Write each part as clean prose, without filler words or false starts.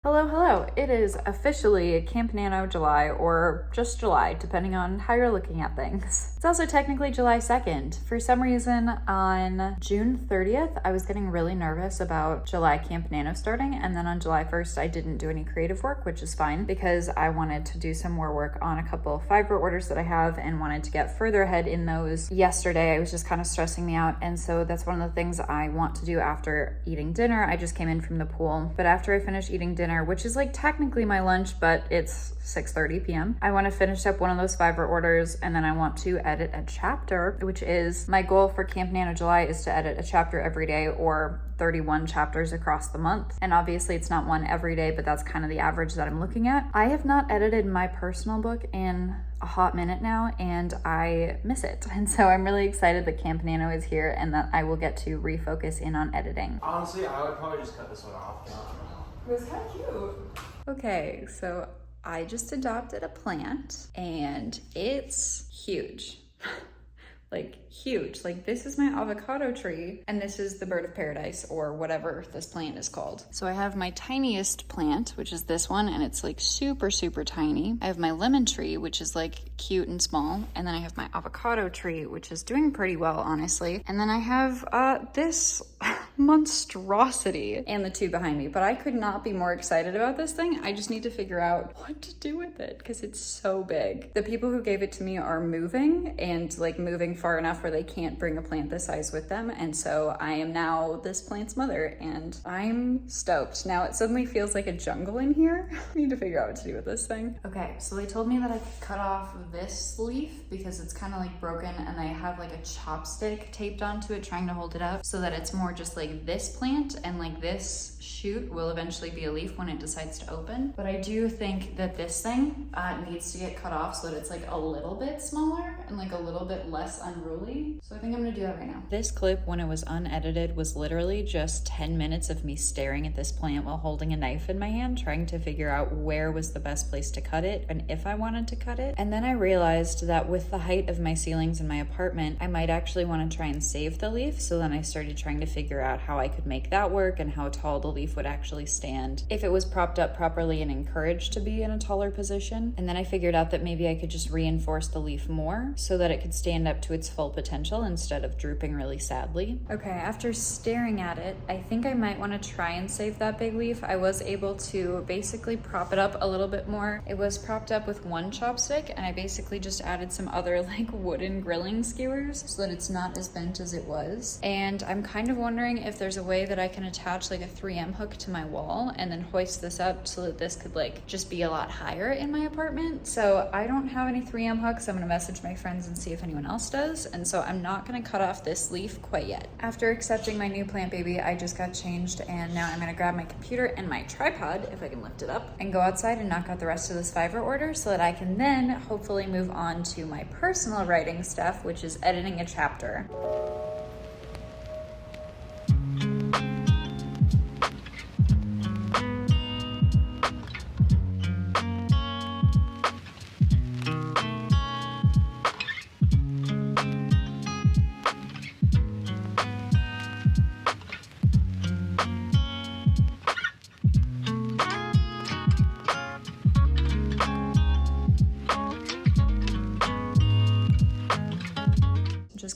Hello, hello. It is officially Camp NaNo July, or just July, depending on how you're looking at things. It's also technically July 2nd. For some reason, on June 30th, I was getting really nervous about July Camp NaNo starting, and then on July 1st, I didn't do any creative work, which is fine, because I wanted to do some more work on a couple of fiber orders that I have and wanted to get further ahead in those. Yesterday, I was just kind of stressing me out, and so that's one of the things I want to do after eating dinner. I just came in from the pool, but after I finish eating dinner, which is like technically my lunch, but it's 6:30 p.m. I want to finish up one of those fiber orders, and then I want to edit a chapter, which is my goal for Camp NaNo July, is to edit a chapter every day, or 31 chapters across the month. And obviously it's not one every day, but that's kind of the average that I'm looking at. I have not edited my personal book in a hot minute now, and I miss it. And so I'm really excited that Camp NaNo is here and that I will get to refocus in on editing. Honestly, I would probably just cut this one off. It was kind of cute. Okay, so I just adopted a plant and it's huge. Like huge. Like this is my avocado tree and this is the bird of paradise, or whatever this plant is called. So I have my tiniest plant, which is this one, and it's like super, super tiny. I have my lemon tree, which is like cute and small. And then I have my avocado tree, which is doing pretty well, honestly. And then I have this monstrosity and the two behind me, but I could not be more excited about this thing. I just need to figure out what to do with it because it's so big. The people who gave it to me are moving, and like moving far enough where they can't bring a plant this size with them, and so I am now this plant's mother, and I'm stoked. Now it suddenly feels like a jungle in here. I need to figure out what to do with this thing. Okay, so they told me that I could cut off this leaf because it's kind of like broken, and I have like a chopstick taped onto it trying to hold it up so that it's more just like this plant, and like this shoot will eventually be a leaf when it decides to open. But I do think that this thing needs to get cut off so that it's like a little bit smaller and like a little bit less unruly. So I think I'm gonna do that right now. This clip, when it was unedited, was literally just 10 minutes of me staring at this plant while holding a knife in my hand, trying to figure out where was the best place to cut it and if I wanted to cut it. And then I realized that with the height of my ceilings in my apartment, I might actually want to try and save the leaf. So then I started trying to figure out how I could make that work and how tall the leaf would actually stand if it was propped up properly and encouraged to be in a taller position. And then I figured out that maybe I could just reinforce the leaf more so that it could stand up to its full potential instead of drooping really sadly. Okay, after staring at it, I think I might want to try and save that big leaf. I was able to basically prop it up a little bit more. It was propped up with one chopstick, and I basically just added some other like wooden grilling skewers so that it's not as bent as it was. And I'm kind of wondering if there's a way that I can attach like a 3M hook to my wall and then hoist this up so that this could like just be a lot higher in my apartment. So I don't have any 3M hooks. I'm gonna message my friends and see if anyone else does. And so I'm not gonna cut off this leaf quite yet. After accepting my new plant baby, I just got changed, and now I'm gonna grab my computer and my tripod, if I can lift it up, and go outside and knock out the rest of this fiber order so that I can then hopefully move on to my personal writing stuff, which is editing a chapter.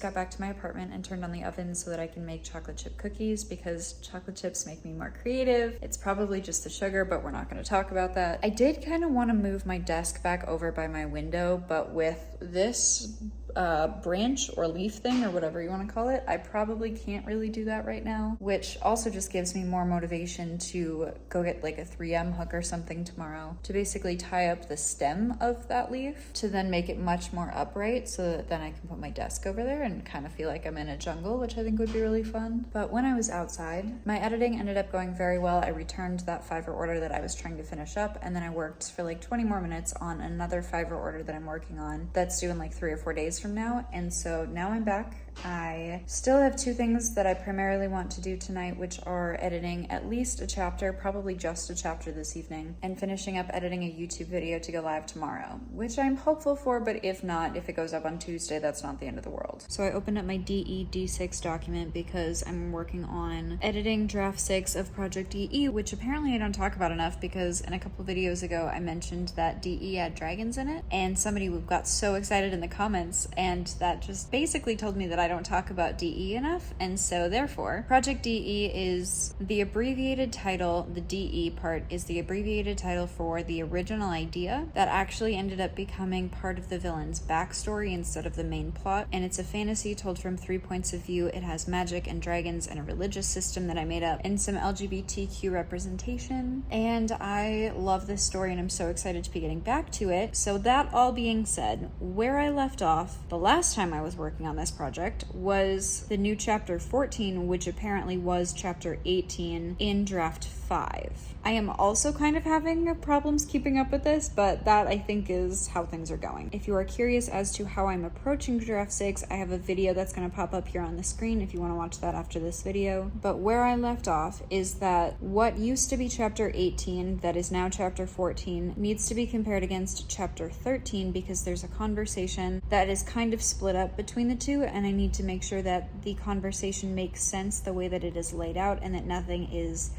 Got back to my apartment and turned on the oven so that I can make chocolate chip cookies, because chocolate chips make me more creative. It's probably just the sugar, but we're not going to talk about that. I did kind of want to move my desk back over by my window, but with this branch or leaf thing or whatever you want to call it, I probably can't really do that right now, which also just gives me more motivation to go get like a 3M hook or something tomorrow to basically tie up the stem of that leaf to then make it much more upright so that then I can put my desk over there and kind of feel like I'm in a jungle, which I think would be really fun. But when I was outside, my editing ended up going very well. I returned that fiber order that I was trying to finish up, and then I worked for like 20 more minutes on another fiber order that I'm working on that's due in like 3 or 4 days from now. And so now I'm back I still have two things that I primarily want to do tonight, which are editing at least a chapter, probably just a chapter this evening, and finishing up editing a YouTube video to go live tomorrow, which I'm hopeful for, but if not, if it goes up on Tuesday, that's not the end of the world. So I opened up my DE-D6 document because I'm working on editing draft 6 of Project DE, which apparently I don't talk about enough because in a couple videos ago I mentioned that DE had dragons in it, and somebody got so excited in the comments, and that just basically told me that I don't talk about DE enough, and so therefore Project DE is the abbreviated title. The DE part is the abbreviated title for the original idea that actually ended up becoming part of the villain's backstory instead of the main plot, and it's a fantasy told from 3 points of view. It has magic and dragons and a religious system that I made up and some LGBTQ representation, and I love this story and I'm so excited to be getting back to it. So that all being said, where I left off the last time I was working on this project was the new chapter 14, which apparently was chapter 18 in draft 5. I am also kind of having problems keeping up with this, but that I think is how things are going. If you are curious as to how I'm approaching draft 6, I have a video that's going to pop up here on the screen if you want to watch that after this video. But where I left off is that what used to be chapter 18, that is now chapter 14, needs to be compared against chapter 13 because there's a conversation that is kind of split up between the two, and I need to make sure that the conversation makes sense the way that it is laid out and that nothing is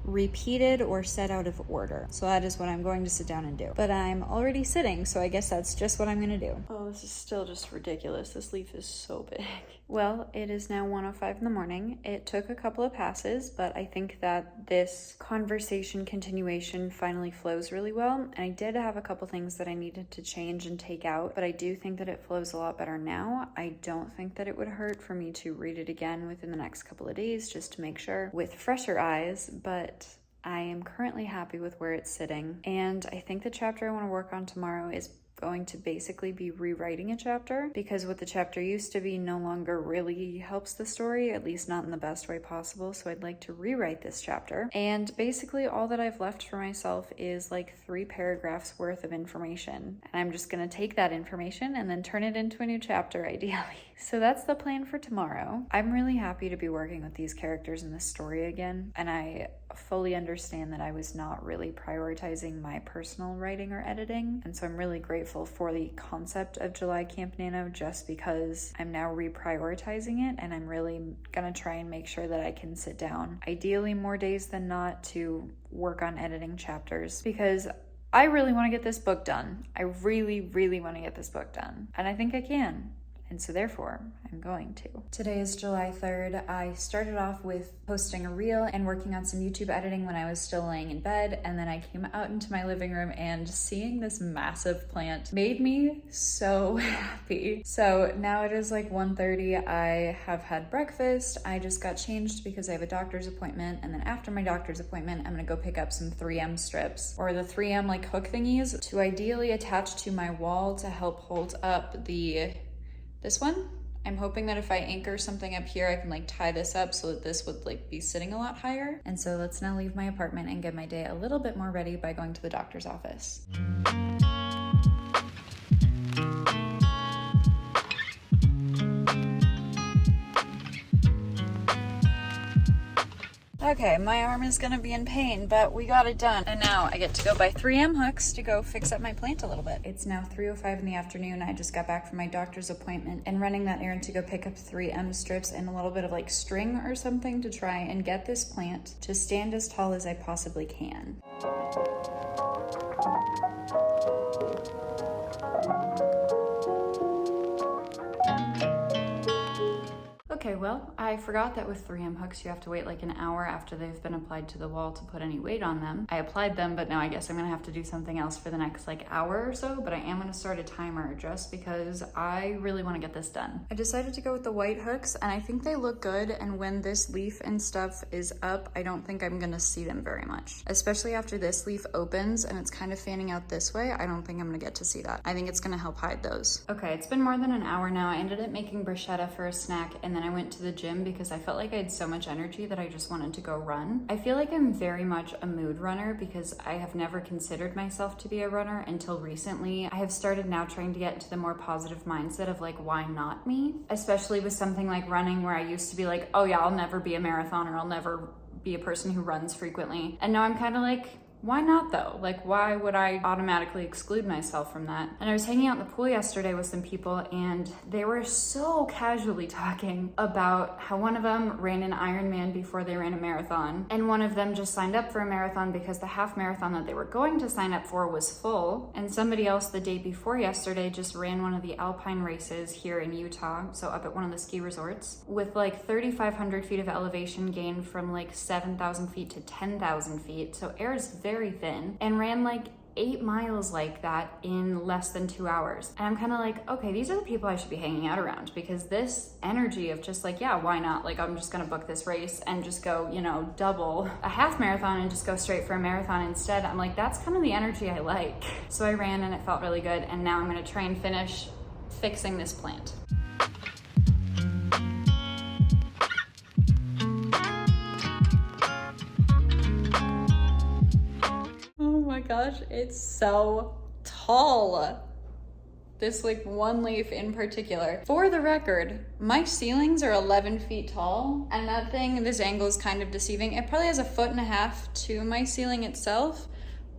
repeated or set out of order. So that is what I'm going to sit down and do. But I'm already sitting, so I guess that's just what I'm gonna do. Oh, this is still just ridiculous. This leaf is so big. Well, it is now 1:05 in the morning. It took a couple of passes, but I think that this conversation continuation finally flows really well. And I did have a couple things that I needed to change and take out, but I do think that it flows a lot better now. I don't think that it would hurt for me to read it again within the next couple of days just to make sure with fresher eyes, but I am currently happy with where it's sitting. And I think the chapter I want to work on tomorrow is going to basically be rewriting a chapter, because what the chapter used to be no longer really helps the story, at least not in the best way possible. So I'd like to rewrite this chapter, and basically all that I've left for myself is like 3 paragraphs worth of information, and I'm just gonna take that information and then turn it into a new chapter, ideally. So that's the plan for tomorrow. I'm really happy to be working with these characters in this story again, and I fully understand that I was not really prioritizing my personal writing or editing, and so I'm really grateful for the concept of July Camp NaNo, just because I'm now reprioritizing it, and I'm really gonna try and make sure that I can sit down, ideally more days than not, to work on editing chapters, because I really want to get this book done. I really, really want to get this book done, and I think I can. And so therefore, I'm going to. Today is July 3rd. I started off with posting a reel and working on some YouTube editing when I was still laying in bed, and then I came out into my living room, and seeing this massive plant made me so happy. So now it is like 1:30. I have had breakfast. I just got changed because I have a doctor's appointment, and then after my doctor's appointment, I'm gonna go pick up some 3M strips, or the 3M like hook thingies, to ideally attach to my wall to help hold up this one. I'm hoping that if I anchor something up here, I can like tie this up so that this would like be sitting a lot higher. And so let's now leave my apartment and get my day a little bit more ready by going to the doctor's office. Okay, my arm is gonna be in pain, but we got it done. And now I get to go buy 3M hooks to go fix up my plant a little bit. It's now 3:05 in the afternoon. I just got back from my doctor's appointment and running that errand to go pick up 3M strips and a little bit of like string or something to try and get this plant to stand as tall as I possibly can. Okay, well, I forgot that with 3M hooks, you have to wait like an hour after they've been applied to the wall to put any weight on them. I applied them, but now I guess I'm gonna have to do something else for the next like hour or so, but I am gonna start a timer just because I really wanna get this done. I decided to go with the white hooks, and I think they look good, and when this leaf and stuff is up, I don't think I'm gonna see them very much. Especially after this leaf opens and it's kind of fanning out this way, I don't think I'm gonna get to see that. I think it's gonna help hide those. Okay, it's been more than an hour now. I ended up making bruschetta for a snack, and then I went to the gym because I felt like I had so much energy that I just wanted to go run. I feel like I'm very much a mood runner because I have never considered myself to be a runner until recently. I have started now trying to get into the more positive mindset of like, why not me? Especially with something like running, where I used to be like, oh yeah, I'll never be a marathoner, I'll never be a person who runs frequently. And now I'm kind of like, why not though? Like, why would I automatically exclude myself from that? And I was hanging out in the pool yesterday with some people, and they were so casually talking about how one of them ran an Ironman before they ran a marathon, and one of them just signed up for a marathon because the half marathon that they were going to sign up for was full, and somebody else the day before yesterday just ran one of the alpine races here in Utah, so up at one of the ski resorts, with like 3,500 feet of elevation gain from like 7,000 feet to 10,000 feet, so air is very thin, and ran like 8 miles like that in less than 2 hours. And I'm kind of like, okay, these are the people I should be hanging out around, because this energy of just like, yeah, why not? Like, I'm just gonna book this race and just go, you know, double a half marathon and just go straight for a marathon instead. I'm like, that's kind of the energy I like. So I ran and it felt really good, and now I'm gonna try and finish fixing this plant. Oh my gosh, it's so tall. This like one leaf in particular. For the record, my ceilings are 11 feet tall, and that thing, this angle is kind of deceiving. It probably has 1.5 feet to my ceiling itself,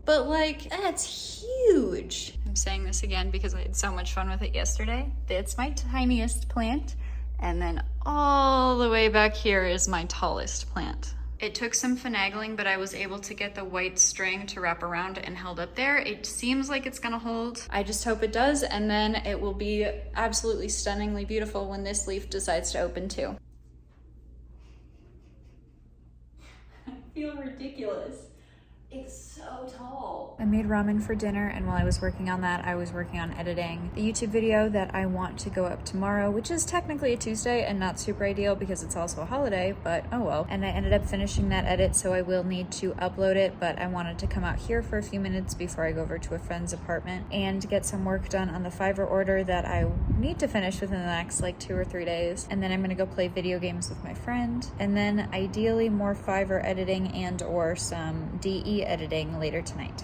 but like, that's huge. I'm saying this again because I had so much fun with it yesterday. It's my tiniest plant, and then all the way back here is my tallest plant. It took some finagling, but I was able to get the white string to wrap around and held up there. It seems like it's gonna hold. I just hope it does, and then it will be absolutely stunningly beautiful when this leaf decides to open too. I feel ridiculous. It's so tall. I made ramen for dinner, and while I was working on that, I was working on editing the YouTube video that I want to go up tomorrow, which is technically a Tuesday and not super ideal because it's also a holiday, but oh well. And I ended up finishing that edit, so I will need to upload it, but I wanted to come out here for a few minutes before I go over to a friend's apartment and get some work done on the Fiverr order that I need to finish within the next like 2 or 3 days. And then I'm gonna go play video games with my friend, and then ideally more Fiverr editing and or some DE editing later tonight.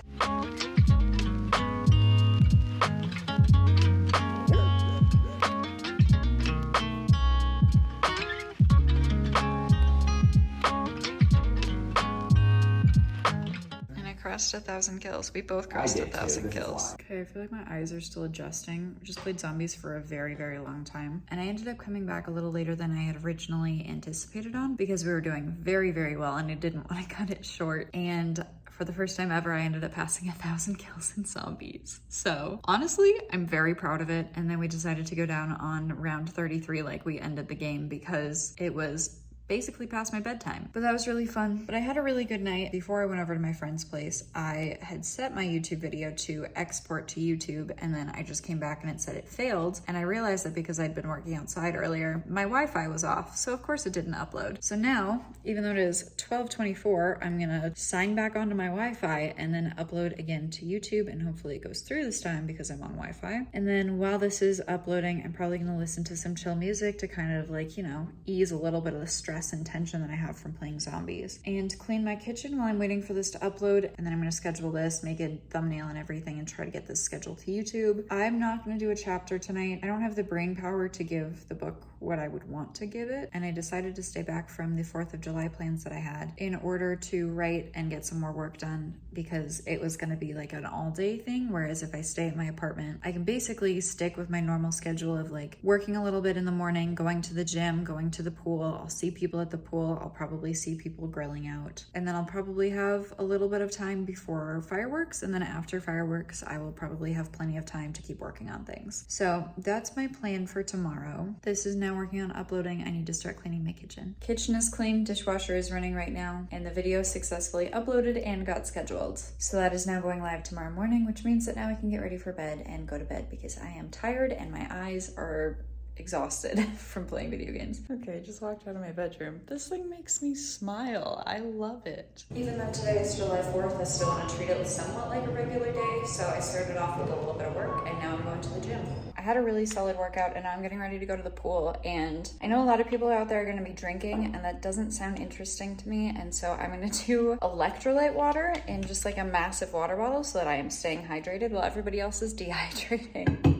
Crossed 1,000 kills. We both crossed 1,000 kills. Okay, I feel like my eyes are still adjusting. I just played zombies for a very, very long time. And I ended up coming back a little later than I had originally anticipated on because we were doing very, very well and I didn't want to cut it short. And for the first time ever, I ended up passing 1,000 kills in zombies. So honestly, I'm very proud of it. And then we decided to go down on round 33 like we ended the game because it was basically past my bedtime. But that was really fun. But I had a really good night. Before I went over to my friend's place, I had set my YouTube video to export to YouTube, and then I just came back and it said it failed. And I realized that because I'd been working outside earlier, my Wi-Fi was off. So of course it didn't upload. So now, even though it is 12:24, I'm gonna sign back onto my Wi-Fi and then upload again to YouTube, and hopefully it goes through this time because I'm on Wi-Fi. And then while this is uploading, I'm probably gonna listen to some chill music to kind of like, you know, ease a little bit of the stress and tension that I have from playing zombies, and clean my kitchen while I'm waiting for this to upload. And then I'm going to schedule this, make a thumbnail and everything, and try to get this scheduled to YouTube. I'm not going to do a chapter tonight. I don't have the brain power to give the book what I would want to give it, and I decided to stay back from the 4th of July plans that I had in order to write and get some more work done, because it was going to be like an all-day thing, whereas if I stay at my apartment, I can basically stick with my normal schedule of like working a little bit in the morning, going to the gym, going to the pool. I'll see people at the pool. I'll probably see people grilling out, and then I'll probably have a little bit of time before fireworks, and then after fireworks I will probably have plenty of time to keep working on things. So that's my plan for tomorrow. This is now working on uploading. I need to start cleaning my kitchen. Kitchen is clean, dishwasher is running right now, and the video successfully uploaded and got scheduled. So that is now going live tomorrow morning, which means that now I can get ready for bed and go to bed because I am tired and my eyes are exhausted from playing video games. Okay, I just walked out of my bedroom. This thing makes me smile. I love it. Even though today is July 4th, I still want to treat it somewhat like a regular day. So I started off with a little bit of work and now I'm going to the gym. I had a really solid workout and now I'm getting ready to go to the pool. And I know a lot of people out there are going to be drinking and that doesn't sound interesting to me. And so I'm going to do electrolyte water in just like a massive water bottle so that I am staying hydrated while everybody else is dehydrating.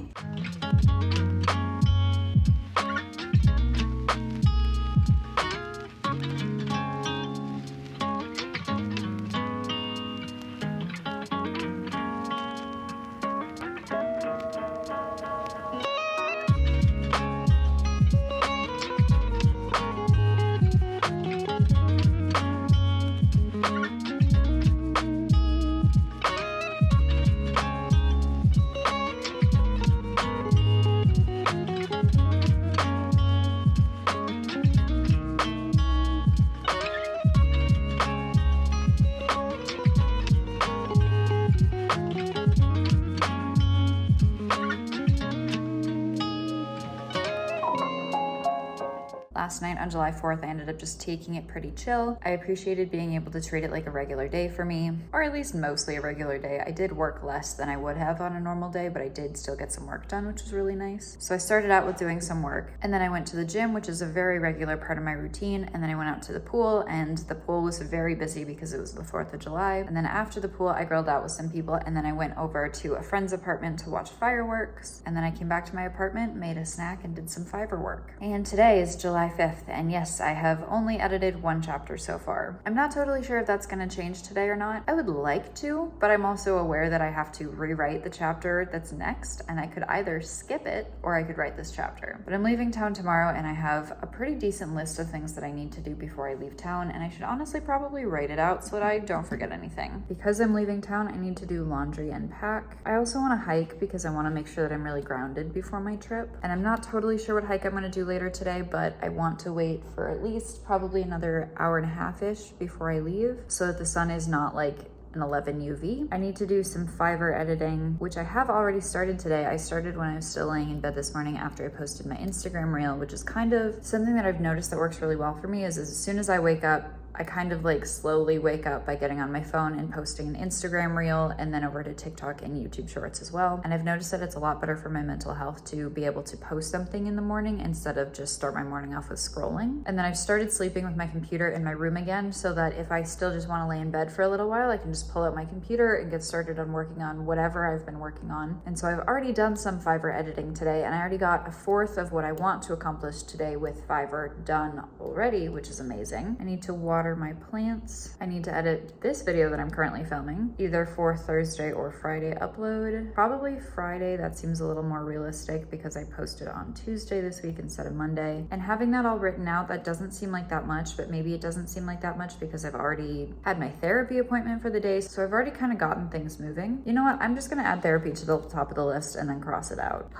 Last night on July 4th, I ended up just taking it pretty chill. I appreciated being able to treat it like a regular day for me, or at least mostly a regular day. I did work less than I would have on a normal day, but I did still get some work done, which was really nice. So I started out with doing some work, and then I went to the gym, which is a very regular part of my routine, and then I went out to the pool, and the pool was very busy because it was the 4th of July. And then after the pool, I grilled out with some people, and then I went over to a friend's apartment to watch fireworks, and then I came back to my apartment, made a snack, and did some fiber work. And today is July 5th, and yes, I have only edited one chapter so far. I'm not totally sure if that's gonna change today or not. I would like to, but I'm also aware that I have to rewrite the chapter that's next, and I could either skip it or I could write this chapter. But I'm leaving town tomorrow and I have a pretty decent list of things that I need to do before I leave town, and I should honestly probably write it out so that I don't forget anything. Because I'm leaving town, I need to do laundry and pack. I also wanna hike because I wanna make sure that I'm really grounded before my trip, and I'm not totally sure what hike I'm gonna do later today, but I want to wait for at least probably another hour and a half-ish before I leave so that the sun is not like an 11 UV. I need to do some fiber editing, which I have already started today. I started when I was still laying in bed this morning after I posted my Instagram reel, which is kind of something that I've noticed that works really well for me is as soon as I wake up, I kind of like slowly wake up by getting on my phone and posting an Instagram reel and then over to TikTok and YouTube Shorts as well. And I've noticed that it's a lot better for my mental health to be able to post something in the morning instead of just start my morning off with scrolling. And then I've started sleeping with my computer in my room again so that if I still just want to lay in bed for a little while, I can just pull out my computer and get started on working on whatever I've been working on. And so I've already done some Fiverr editing today, and I already got a fourth of what I want to accomplish today with Fiverr done already, which is amazing. I need to water my plants. I need to edit this video that I'm currently filming, either for Thursday or Friday upload. Probably Friday, that seems a little more realistic because I posted on Tuesday this week instead of Monday. And having that all written out, that doesn't seem like that much, but maybe it doesn't seem like that much because I've already had my therapy appointment for the day, so I've already kind of gotten things moving. You know what? I'm just gonna add therapy to the top of the list and then cross it out.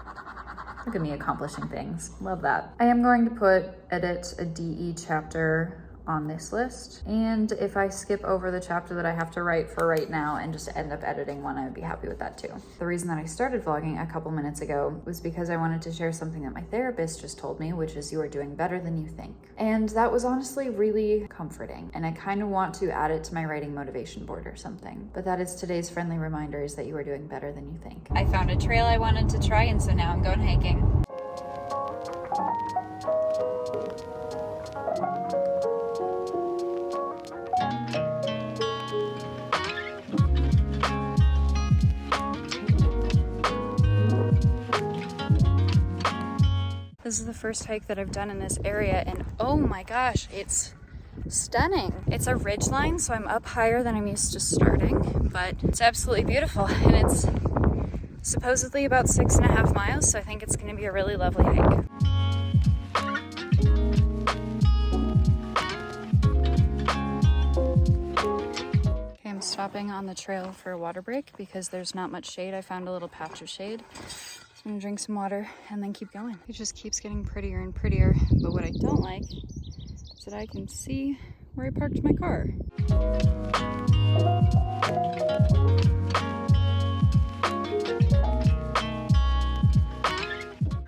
Look at me accomplishing things. Love that. I am going to edit a DE chapter on this list, and if I skip over the chapter that I have to write for right now and just end up editing one, I would be happy with that too. The reason that I started vlogging a couple minutes ago was because I wanted to share something that my therapist just told me, which is you are doing better than you think. And that was honestly really comforting, and I kind of want to add it to my writing motivation board or something. But that is today's friendly reminder, is that you are doing better than you think. I found a trail I wanted to try, and so now I'm going hiking. This is the first hike that I've done in this area, and oh my gosh, it's stunning. It's a ridge line, so I'm up higher than I'm used to starting, but it's absolutely beautiful, and it's supposedly about 6.5 miles, so I think it's going to be a really lovely hike. Okay, I'm stopping on the trail for a water break because there's not much shade. I found a little patch of shade. I'm gonna drink some water and then keep going. It just keeps getting prettier and prettier, but what I don't like is that I can see where I parked my car.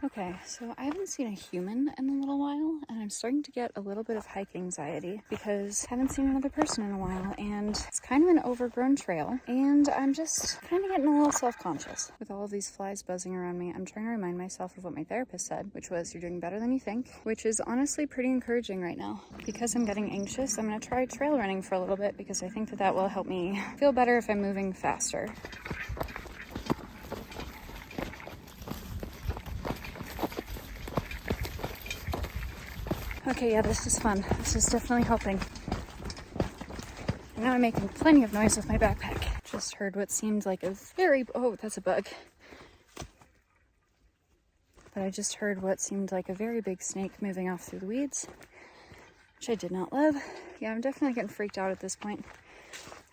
Okay, So I haven't seen a human in a little while, and I'm starting to get a little bit of hike anxiety because I haven't seen another person in a while, and it's kind of an overgrown trail, and I'm just kind of getting a little self-conscious. With all of these flies buzzing around me, I'm trying to remind myself of what my therapist said, which was, you're doing better than you think, which is honestly pretty encouraging right now. Because I'm getting anxious, I'm going to try trail running for a little bit because I think that that will help me feel better if I'm moving faster. Okay, yeah, this is fun. This is definitely helping. And now I'm making plenty of noise with my backpack. Just heard what seemed like a very... Oh, that's a bug. But I just heard what seemed like a very big snake moving off through the weeds, which I did not love. Yeah, I'm definitely getting freaked out at this point.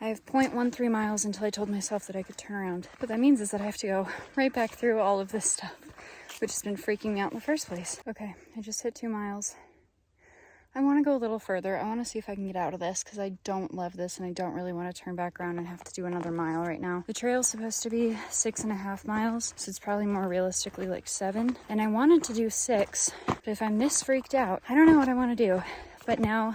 I have 0.13 miles until I told myself that I could turn around. What that means is that I have to go right back through all of this stuff, which has been freaking me out in the first place. Okay, I just hit 2 miles. I want to go a little further. I want to see if I can get out of this because I don't love this and I don't really want to turn back around and have to do another mile right now. The trail's supposed to be 6.5 miles, so it's probably more realistically like 7. And I wanted to do 6, but if I'm this freaked out, I don't know what I want to do. But now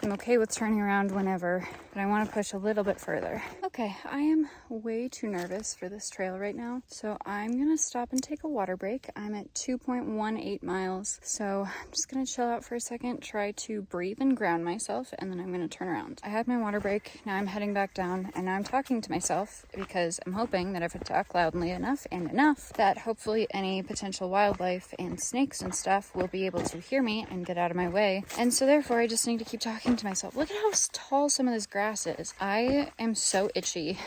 I'm okay with turning around whenever, but I want to push a little bit further. Okay, I am way too nervous for this trail right now, so I'm gonna stop and take a water break. I'm at 2.18 miles, so I'm just gonna chill out for a second, try to breathe and ground myself, and then I'm gonna turn around. I had my water break, now I'm heading back down, and now I'm talking to myself because I'm hoping that if I talk loudly enough and enough, that hopefully any potential wildlife and snakes and stuff will be able to hear me and get out of my way. And so therefore I just need to keep talking to myself. Look at how tall some of this grass is. I am so itchy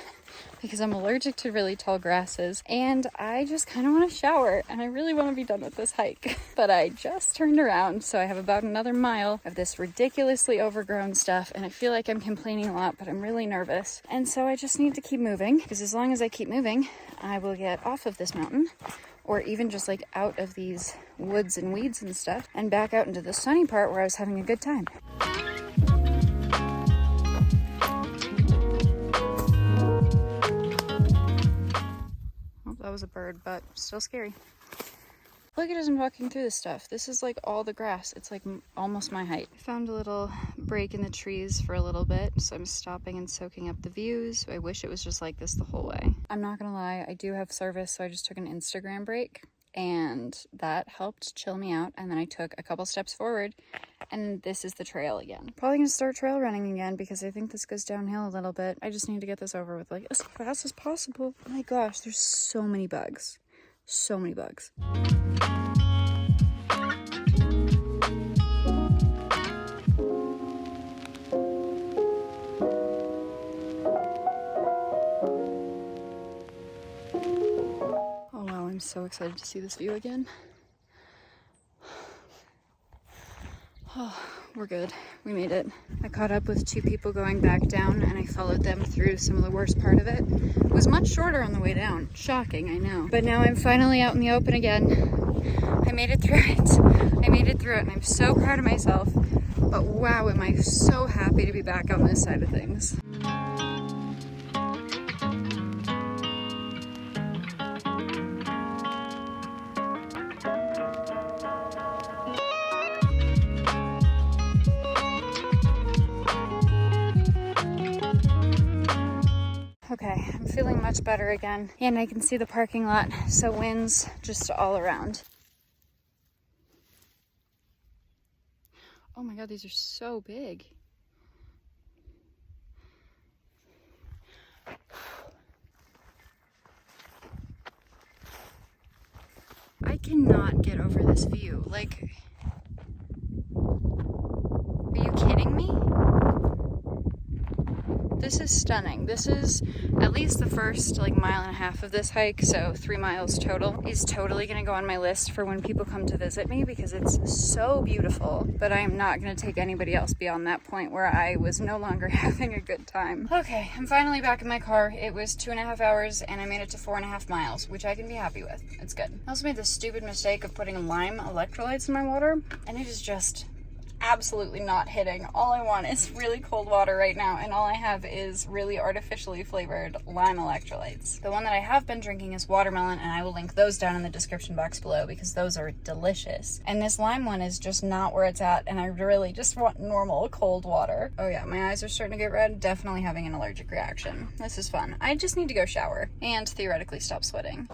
because I'm allergic to really tall grasses, and I just kind of want to shower, and I really want to be done with this hike. But I just turned around, so I have about another mile of this ridiculously overgrown stuff, and I feel like I'm complaining a lot, but I'm really nervous. And so I just need to keep moving, because as long as I keep moving, I will get off of this mountain, or even just like out of these woods and weeds and stuff, and back out into the sunny part where I was having a good time. That was a bird, but still scary. Look at as I'm walking through this stuff. This is like all the grass. It's like almost my height. I found a little break in the trees for a little bit, so I'm stopping and soaking up the views. I wish it was just like this the whole way. I'm not gonna lie, I do have service, so I just took an Instagram break, and that helped chill me out. And then I took a couple steps forward, and this is the trail again. Probably gonna start trail running again because I think this goes downhill a little bit. I just need to get this over with like as fast as possible. Oh my gosh, there's so many bugs. So many bugs. Oh wow, I'm so excited to see this view again. Oh, we're good. We made it. I caught up with 2 people going back down, and I followed them through some of the worst part of it. It was much shorter on the way down. Shocking, I know. But now I'm finally out in the open again. I made it through it. I made it through it, and I'm so proud of myself. But wow, am I so happy to be back on this side of things. Okay, I'm feeling much better again, and I can see the parking lot, so winds just all around. Oh my god, these are so big. I cannot get over this view. Like, are you kidding me? This is stunning. This is at least the first like mile and a half of this hike, so 3 miles total, is totally gonna go on my list for when people come to visit me because it's so beautiful, but I am not gonna take anybody else beyond that point where I was no longer having a good time. Okay, I'm finally back in my car. It was 2.5 hours and I made it to 4.5 miles, which I can be happy with. It's good. I also made the stupid mistake of putting lime electrolytes in my water, and it is just absolutely not hitting. All I want is really cold water right now, and all I have is really artificially flavored lime electrolytes. The one that I have been drinking is watermelon, and I will link those down in the description box below because those are delicious. And this lime one is just not where it's at, and I really just want normal cold water. Oh yeah, my eyes are starting to get red. Definitely having an allergic reaction. This is fun. I just need to go shower and theoretically stop sweating.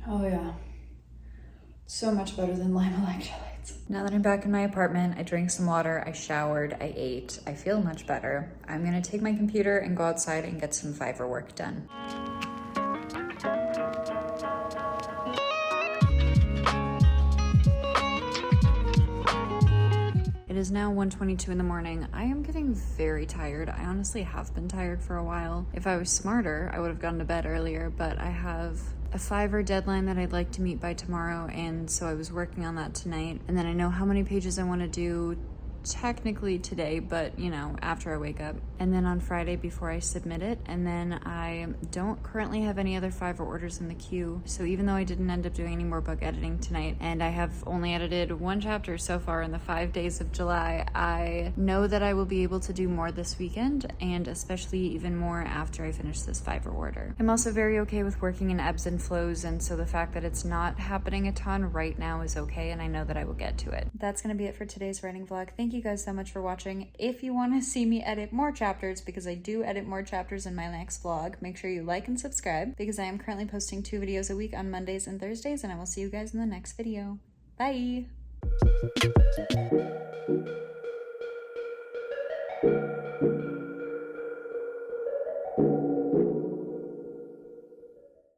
Oh yeah, so much better than lime electrolytes. Now that I'm back in my apartment, I drank some water, I showered, I ate, I feel much better. I'm gonna take my computer and go outside and get some Fiverr work done. It is now 1:22 in the morning. I am getting very tired. I honestly have been tired for a while. If I was smarter, I would have gone to bed earlier, but I have a Fiverr deadline that I'd like to meet by tomorrow, and so I was working on that tonight. And then I know how many pages I want to do technically today, but you know, after I wake up. And then on Friday before I submit it. And then I don't currently have any other Fiverr orders in the queue. So even though I didn't end up doing any more book editing tonight, and I have only edited one chapter so far in the 5 days of July, I know that I will be able to do more this weekend, and especially even more after I finish this Fiverr order. I'm also very okay with working in ebbs and flows, and so the fact that it's not happening a ton right now is okay, and I know that I will get to it. That's gonna be it for today's writing vlog. Thank you guys so much for watching. If you want to see me edit more chapters, because I do edit more chapters in my next vlog, make sure you like and subscribe, because I am currently posting 2 videos a week on Mondays and Thursdays, and I will see you guys in the next video. Bye!